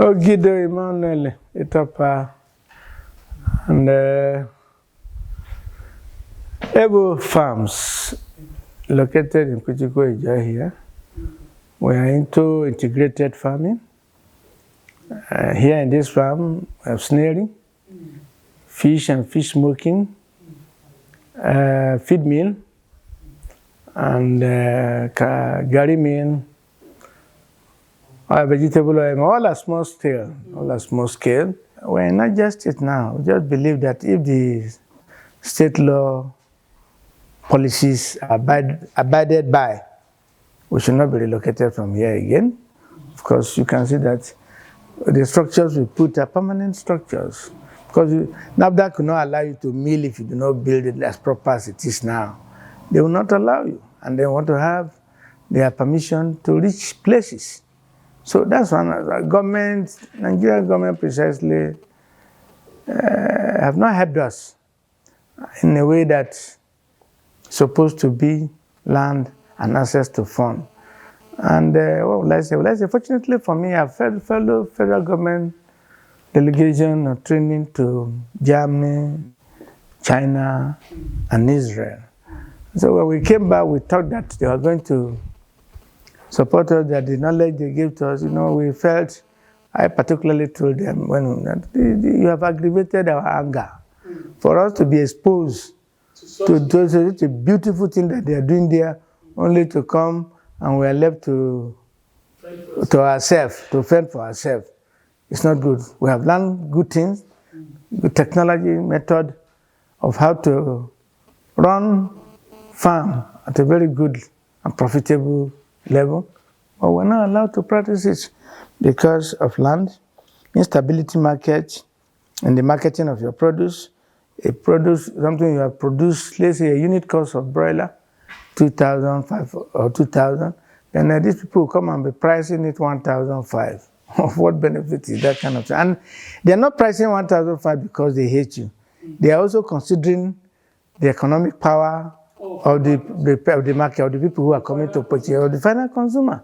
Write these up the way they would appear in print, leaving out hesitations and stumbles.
Ogido Emmanuel Itopa and Ebo Farms located in Kuchiko Ija here. We are into integrated farming. Here in this farm, we have snaring, fish and fish smoking, feed mill, and gari mill, vegetable oil, all are small scale, We're not just it now. We just believe that if the state law policies are abided by, we should not be relocated from here again. Of course, you can see that the structures we put are permanent structures. Because NAFDAC could not allow you to mill if you do not build it as proper as it is now. They will not allow you. And they want to have their permission to reach places. So that's one government, Nigerian government precisely have not helped us in a way that's supposed to be land and access to fund. And what will I say? Well, I say, fortunately for me, I've fellow federal government delegation or training to Germany, China, and Israel. So when we came back, we thought that they were going to support us, that the knowledge they gave to us, we felt, I particularly told them, you have aggravated our anger. For us to be exposed to such a beautiful thing that they are doing there, only to come and we are left to ourselves, to fend for ourselves. It's not good. We have learned good things, good technology, method of how to run farm at a very good and profitable level, but we're not allowed to practice it because of land, instability market, and the marketing of your produce. Something you have produced, let's say a unit cost of broiler, 2,005 or 2,000, then these people will come and be pricing it 1,005. Of what benefit is that kind of thing? And they're not pricing 1,005 because they hate you. They are also considering the economic power of the market, of the people who are coming to purchase, or the final consumer.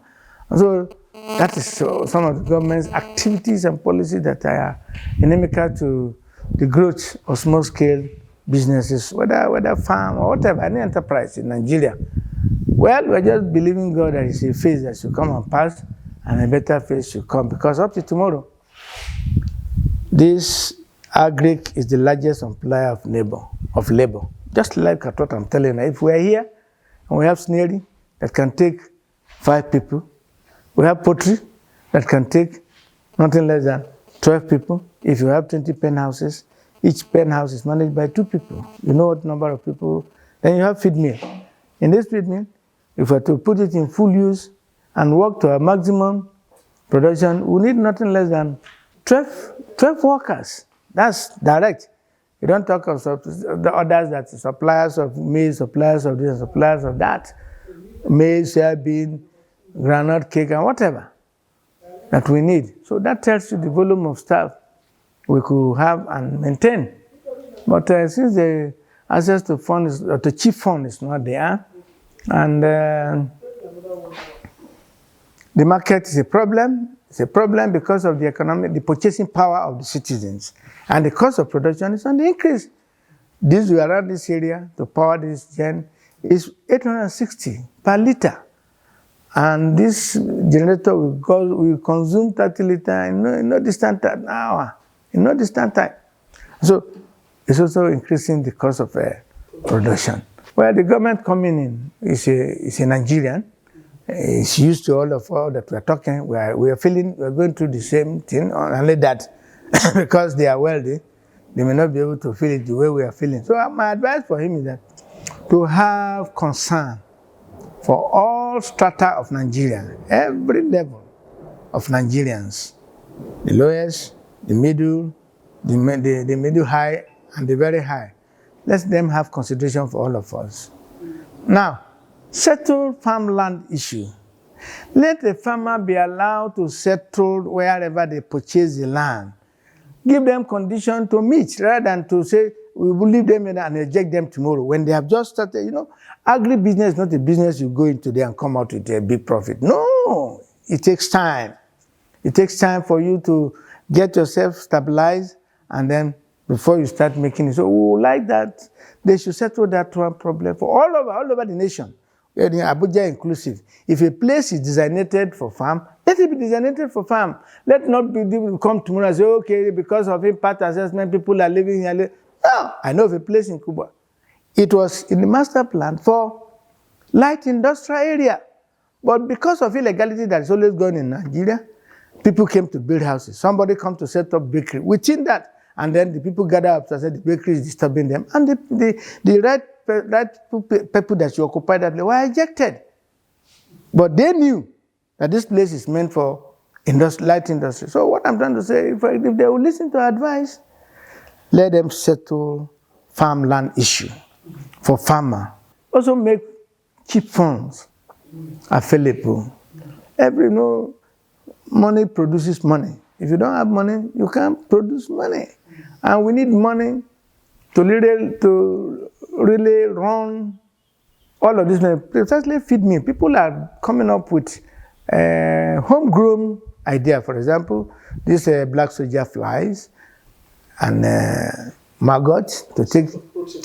So that is some of the government's activities and policies that are inimical to the growth of small-scale businesses, whether farm or whatever, any enterprise in Nigeria. Well, we're just believing God that it's a phase that should come and pass, and a better phase should come, because up to tomorrow, this agric is the largest supplier of labor. Just like what I'm telling you, if we're here and we have snaring that can take 5 people, we have poultry that can take nothing less than 12 people. If you have 20 pen houses, each pen house is managed by 2 people. You know what number of people. Then you have feed mill. In this feed mill, if we're to put it in full use and work to a maximum production, we need nothing less than 12 workers. That's direct. You don't talk of the others, that suppliers of maize, suppliers of this, suppliers of that. Maize, soybean, granite cake, and whatever that we need. So that tells you the volume of staff we could have and maintain. But since the access to funds, the cheap fund is not there, and the market is a problem. It's a problem because of the purchasing power of the citizens. And the cost of production is on the increase. This around this area, to power this gen, is 860 per liter. And this generator will consume 30 liters in no distant hour, in no distant time. So it's also increasing the cost of production. Well, the government coming in is a Nigerian. It's used to all that we're talking. We're going through the same thing, only that because they are wealthy, they may not be able to feel it the way we are feeling. So my advice for him is that to have concern for all strata of Nigeria, every level of Nigerians, the lowest, the middle, the middle high, and the very high. Let them have consideration for all of us. Now, settle farmland issue. Let the farmer be allowed to settle wherever they purchase the land. Give them conditions to meet, rather than to say, we will leave them in and reject them tomorrow. When they have just started, agribusiness is not a business you go into there and come out with a big profit. No, it takes time. It takes time for you to get yourself stabilized, and then before you start making it. So we would like that they should settle that one problem for all over the nation, Abuja inclusive. If a place is designated for farm, let it be designated for farm. Let not be people come tomorrow and say, okay, because of impact assessment, people are living here. No, I know of a place in Cuba. It was in the master plan for light industrial area. But because of illegality that is always going in Nigeria, people came to build houses. Somebody come to set up bakery. Within that, and then the people gather up and said the bakery is disturbing them. And the right people that you occupy that were ejected. But they knew that this place is meant for light industry. So what I'm trying to say, if they will listen to advice, let them settle farmland issue for farmer. Also make cheap funds available. Money produces money. If you don't have money, you can't produce money. And we need money to really run all of this. Precisely feed me. People are coming up with homegrown idea. For example, this black soldier flies and maggots to take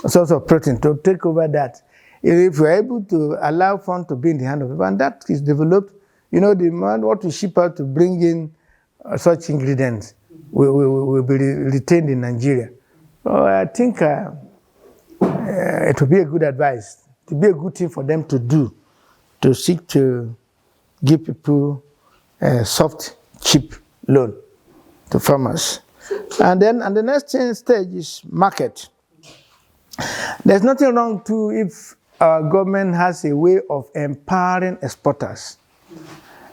a source of protein to take over that. If we're able to allow fund to be in the hand of people, and that is developed, the amount what we ship out to bring in such ingredients will be retained in Nigeria. So I think it will be a good advice, to be a good thing for them to do, to seek to give people a soft, cheap loan to farmers. And the next stage is market. There's nothing wrong too if our government has a way of empowering exporters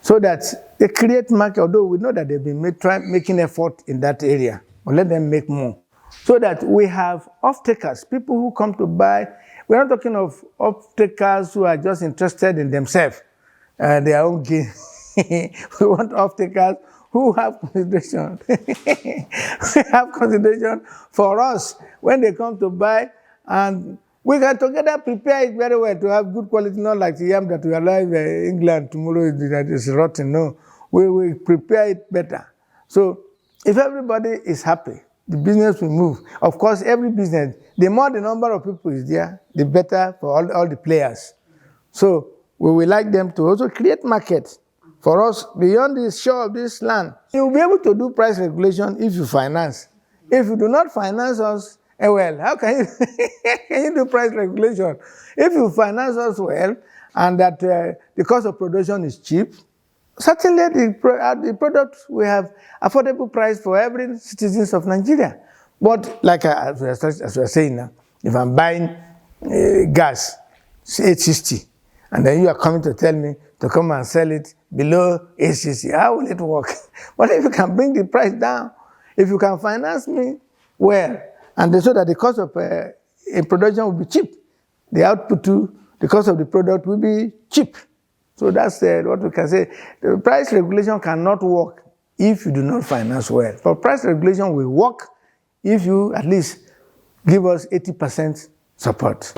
so that they create market, although we know that they've been making effort in that area. But let them make more. So that we have off-takers, people who come to buy. We're not talking of off-takers who are just interested in themselves, their own gain. We want off-takers who have consideration. We have consideration for us when they come to buy, and we can together prepare it very well to have good quality, not like the yam that we arrive in England tomorrow that is rotten. No, we prepare it better. So if everybody is happy, the business will move. Of course, every business, the more the number of people is there, the better for all the players. So we would like them to also create markets for us beyond the shore of this land. You will be able to do price regulation if you finance. If you do not finance us, well, how can you do price regulation? If you finance us well, and that the cost of production is cheap, certainly the product will have affordable price for every citizens of Nigeria. But like as we are saying now, if I'm buying gas, $8.60, and then you are coming to tell me to come and sell it below $8.60, how will it work? But if you can bring the price down, if you can finance me well, and so that the cost of in production will be cheap, the output too, the cost of the product will be cheap. So that's what we can say. The price regulation cannot work if you do not finance well. But price regulation will work if you at least give us 80% support.